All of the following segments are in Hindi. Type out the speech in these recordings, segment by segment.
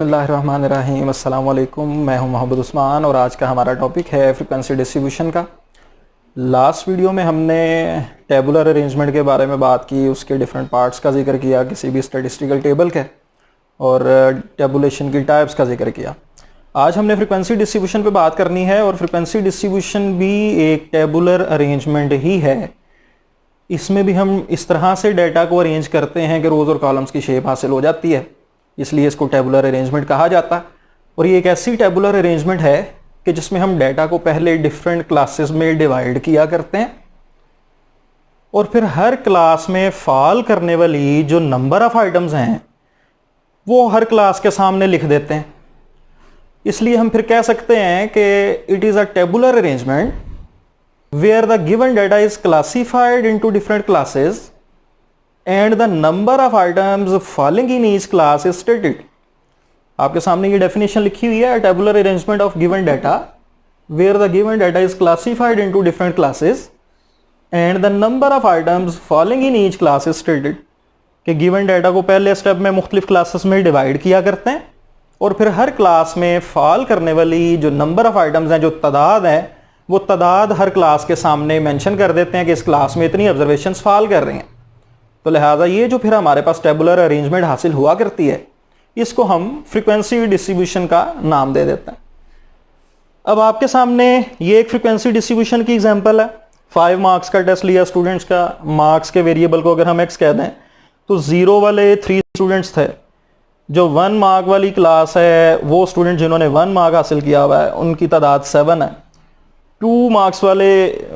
बिस्मिल्लाहिर्रहमानिर्रहीम अस्सलाम वालेकुम। मैं हूं मोहम्मद उस्मान और आज का हमारा टॉपिक है फ्रीक्वेंसी डिस्ट्रीब्यूशन का। लास्ट वीडियो में हमने टेबुलर अरेंजमेंट के बारे में बात की, उसके डिफरेंट पार्ट्स का जिक्र किया किसी भी स्टैटिस्टिकल टेबल के, और टेबुलेशन की टाइप्स का जिक्र किया। आज हमने फ्रीक्वेंसी डिस्ट्रीब्यूशन पे बात करनी है और फ्रीक्वेंसी डिस्ट्रीब्यूशन भी एक टेबुलर अरेंजमेंट ही है। इसमें भी हम इस तरह से डेटा को अरेंज करते हैं कि रोज़ और कॉलम्स की शेप हासिल हो जाती है, इसलिए इसको टेबुलर अरेंजमेंट कहा जाता है। और ये एक ऐसी टेबुलर अरेंजमेंट है कि जिसमें हम डेटा को पहले डिफरेंट क्लासेस में डिवाइड किया करते हैं और फिर हर क्लास में फॉल करने वाली जो नंबर ऑफ आइटम्स हैं वो हर क्लास के सामने लिख देते हैं। इसलिए हम फिर कह सकते हैं कि it is a tabular arrangement where the given data is classified into different classes and the number of items following in each class is stated. आपके सामने ये डेफिनेशन लिखी हुई है, tabular arrangement of given data where the given data is classified into different classes and the number of items following in each class is stated. कि गिवन डेटा को पहले स्टेप में मुख्तलिफ क्लासेस में डिवाइड किया करते हैं और फिर हर क्लास में फॉल करने वाली जो नंबर ऑफ आइटम्स हैं, जो तादाद है, वो तादाद हर क्लास के सामने मेंशन कर देते हैं कि इस क्लास में इतनी ऑब्जर्वेशंस फॉल कर रही हैं। तो लिहाजा ये जो फिर हमारे पास टेबुलर अरेंजमेंट हासिल हुआ करती है, इसको हम फ्रीक्वेंसी डिस्ट्रीब्यूशन का नाम दे देते हैं। अब आपके सामने ये एक फ्रीक्वेंसी डिस्ट्रीब्यूशन की एग्जांपल है। 5 मार्क्स का टेस्ट लिया स्टूडेंट्स का, मार्क्स के वेरिएबल को अगर हम एक्स कह दें तो 0 वाले 3 स्टूडेंट्स थे। जो 1 मार्क वाली क्लास है वो स्टूडेंट जिन्होंने 1 मार्क हासिल किया हुआ है उनकी तादाद 7 है। 2 मार्क्स वाले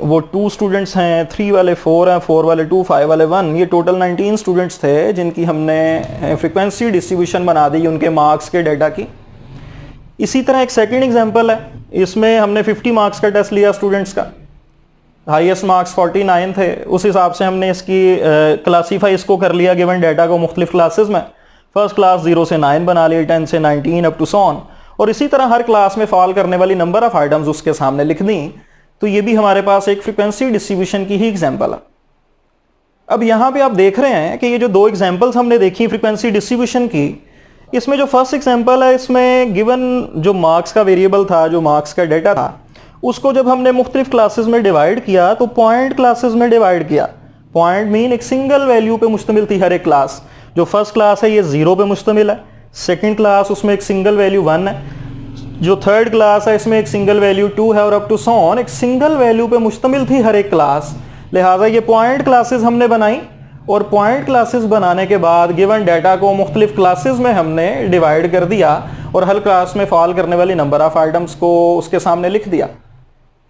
वो 2 स्टूडेंट्स हैं, 3 वाले 4 हैं, 4 वाले 2, 5 वाले 1। ये टोटल 19 स्टूडेंट्स थे जिनकी हमने फ्रीक्वेंसी डिस्ट्रीब्यूशन बना दी उनके मार्क्स के डेटा की। इसी तरह एक सेकंड एग्जांपल है, इसमें हमने 50 मार्क्स का टेस्ट लिया स्टूडेंट्स का, हाईएस्ट मार्क्स 49 थे। उस हिसाब से हमने इसकी क्लासीफाई इसको कर लिया गिवन डेटा को मुख्तलिफ क्लासेस में। फर्स्ट क्लास 0 से 9 बना ली, 10 से 19 अप टू सो ऑन, और इसी तरह हर क्लास में फॉल करने वाली नंबर ऑफ आइटम्स उसके सामने लिख दी। तो ये भी हमारे पास एक फ्रीक्वेंसी डिस्ट्रीब्यूशन की ही एग्जांपल है। अब यहाँ पे आप देख रहे हैं कि ये जो 2 एग्जांपल्स हमने देखी फ्रीक्वेंसी डिस्ट्रीब्यूशन की, इसमें जो फर्स्ट एग्जांपल है इसमें गिवन जो मार्क्स का वेरिएबल था, जो मार्क्स का डेटा था, उसको जब हमने मुख्तलिफ क्लासेस में डिवाइड किया तो पॉइंट क्लासेस में डिवाइड किया। पॉइंट मीन एक सिंगल वैल्यू पे मुश्तमिल थी हर एक क्लास। जो फर्स्ट क्लास है ये 0 पे मुश्तमिल है, सेकंड क्लास उसमें एक सिंगल वैल्यू 1 है, जो थर्ड क्लास है इसमें एक सिंगल वैल्यू 2 है, और अप टू सो ऑन एक सिंगल वैल्यू पे मुश्तमिल थी हर एक क्लास। लिहाजा ये पॉइंट क्लासेस हमने बनाई और पॉइंट क्लासेस बनाने के बाद गिवन डाटा को मुख्तलिफ क्लासेस में हमने डिवाइड कर दिया और हर क्लास में फॉल करने वाली नंबर ऑफ आइटम्स को उसके सामने लिख दिया।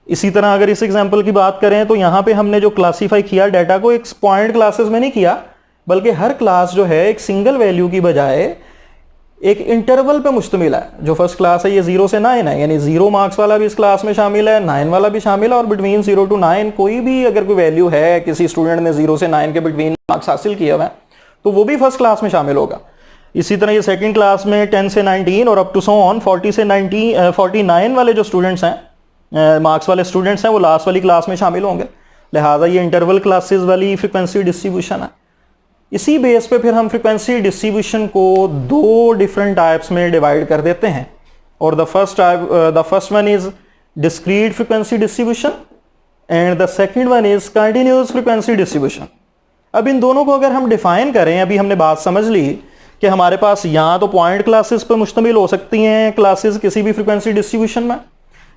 इसी तरह अगर इस एग्जाम्पल की बात करें तो यहाँ पे हमने जो क्लासीफाई किया डाटा को एक पॉइंट क्लासेस में नहीं किया, बल्कि हर क्लास जो है एक सिंगल वैल्यू की बजाय एक इंटरवल पे मुश्तमिल है। जो फर्स्ट क्लास है ये 0 से 9 है, यानी 0 मार्क्स वाला भी इस क्लास में शामिल है, 9 वाला भी शामिल है, और बिटवीन 0 to 9 कोई भी अगर कोई वैल्यू है, किसी स्टूडेंट ने 0 से 9 के बिटवीन मार्क्स हासिल किया हुआ है तो वो भी फर्स्ट क्लास में शामिल होगा। इसी तरह ये सेकंड क्लास में 10 से 19 और अप टू सो ऑन 40 से 49 वाले जो स्टूडेंट्स हैं, मार्क्स वाले स्टूडेंट्स हैं, वो लास्ट वाली क्लास में शामिल होंगे। लिहाजा ये इंटरवल क्लासेस वाली फ्रीक्वेंसी डिस्ट्रीब्यूशन है। इसी बेस पे फिर हम फ्रीक्वेंसी डिस्ट्रीब्यूशन को 2 डिफरेंट टाइप्स में डिवाइड कर देते हैं, और the first one is discrete frequency distribution and the second one is continuous frequency distribution. अब इन दोनों को अगर हम डिफाइन करें, अभी हमने बात समझ ली कि हमारे पास यहाँ तो पॉइंट क्लासेस पर मुश्तमिल हो सकती हैं क्लासेस किसी भी फ्रीक्वेंसी डिस्ट्रीब्यूशन में,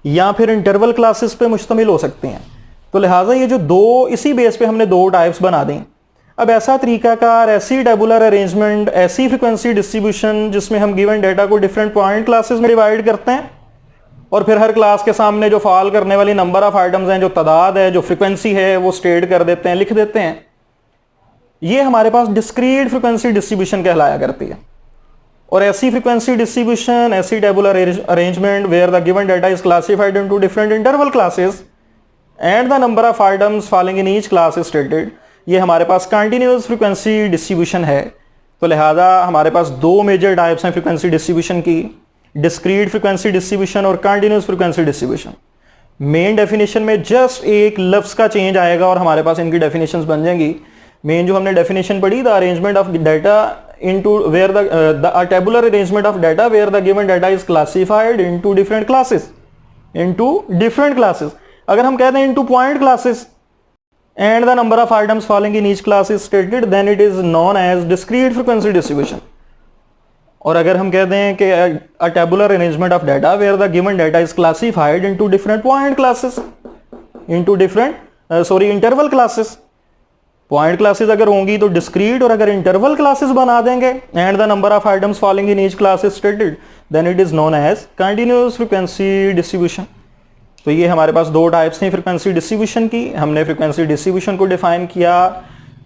या फिर इंटरवल क्लासेस पे मुश्तमिल हो सकती हैं। तो लिहाजा ये जो 2 इसी बेस पे हमने 2 टाइप्स बना दी। अब ऐसा तरीकाकार, ऐसी टेबुलर अरेंजमेंट, ऐसी फ्रीक्वेंसी डिस्ट्रीब्यूशन जिसमें हम गिवन डेटा को डिफरेंट पॉइंट क्लासेस में डिवाइड करते हैं और फिर हर क्लास के सामने जो फॉल करने वाली नंबर ऑफ आइटम्स हैं, जो तादाद है, जो फ्रीक्वेंसी है, वो स्टेट कर देते हैं, लिख देते हैं। ये हमारे पास डिस्क्रीट फ्रीक्वेंसी डिस्ट्रीब्यूशन कहलाया करती है। और ऐसी फ्रीक्वेंसी डिस्ट्रीब्यूशन, ऐसी tabular arrangement where the given data is classified into different interval classes and the number of items following in each class is stated, ये हमारे पास कंटिन्यूअस फ्रीक्वेंसी डिस्ट्रीब्यूशन है। तो लिहाजा हमारे पास 2 मेजर टाइप्स हैं फ्रीक्वेंसी डिस्ट्रीब्यूशन की, डिस्क्रीट फ्रीक्वेंसी डिस्ट्रीब्यूशन और continuous frequency distribution. Main definition में जस्ट एक लफ्ज़ का चेंज आएगा और हमारे पास इनकी डेफिनेशंस बन जाएंगी। मेन जो हमने डेफिनेशन पढ़ी, the arrangement of data into where a tabular arrangement of data where the given data is classified into different classes. अगर हम कहते हैं into point classes and the number of items falling in each class is stated, then it is known as discrete frequency distribution. और अगर हम कहते हैं कि a tabular arrangement of data where the given data is classified into different point classes, into different interval classes. Point classes अगर होंगी तो डिस्क्रीट, और अगर इंटरवल क्लासेस बना देंगे and the number of items following in each class is stated, then it is known as continuous frequency distribution. तो ये हमारे पास दो टाइप्स हैं फ्रीक्वेंसी डिस्ट्रीब्यूशन की. हमने फ्रीक्वेंसी डिस्ट्रीब्यूशन को डिफाइन किया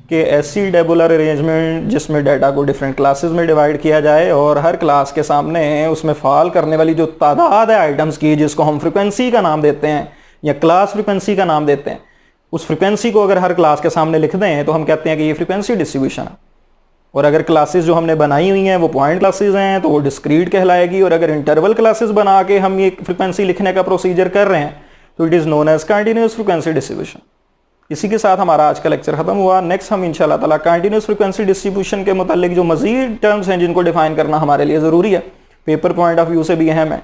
कि ऐसी टेबुलर अरेंजमेंट जिसमें डाटा को डिफरेंट क्लासेस में डिवाइड किया जाए और हर क्लास के सामने उसमें फॉल करने वाली जो तादाद है आइटम्स की, जिसको हम फ्रीक्वेंसी का नाम देते हैं या क्लास फ्रीक्वेंसी का नाम देते हैं, उस फ्रीक्वेंसी को अगर हर क्लास के सामने लिख दें तो हम कहते हैं कि ये फ्रीक्वेंसी डिस्ट्रीब्यूशन है. और अगर क्लासेस जो हमने बनाई हुई हैं वो पॉइंट क्लासेस हैं तो वो डिस्क्रीट कहलाएगी. और अगर इंटरवल क्लासेस बना के हम ये फ्रीक्वेंसी लिखने का प्रोसीजर कर रहे हैं तो it is known as continuous frequency distribution. इसी के साथ हमारा आज का लेक्चर खत्म हुआ. नेक्स्ट हम इंशाल्लाह ताला कंटिन्यूअस फ्रीक्वेंसी डिस्ट्रीब्यूशन के मुतालिक जो मजीद टर्म्स हैं जिनको डिफाइन करना हमारे लिए ज़रूरी है, पेपर पॉइंट ऑफ व्यू से भी अहम है,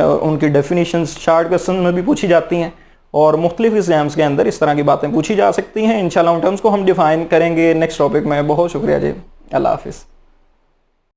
उनकी डेफिनेशंस शार्ट क्वेश्चन में भी पूछी जाती हैं और मुख्तलिफ एग्जाम्स के अंदर इस तरह की बातें पूछी जा सकती हैं. इंशाल्लाह उन टर्म्स को हम डिफाइन करेंगे नेक्स्ट टॉपिक में. बहुत शुक्रिया जी. अल्लाह हाफिज़.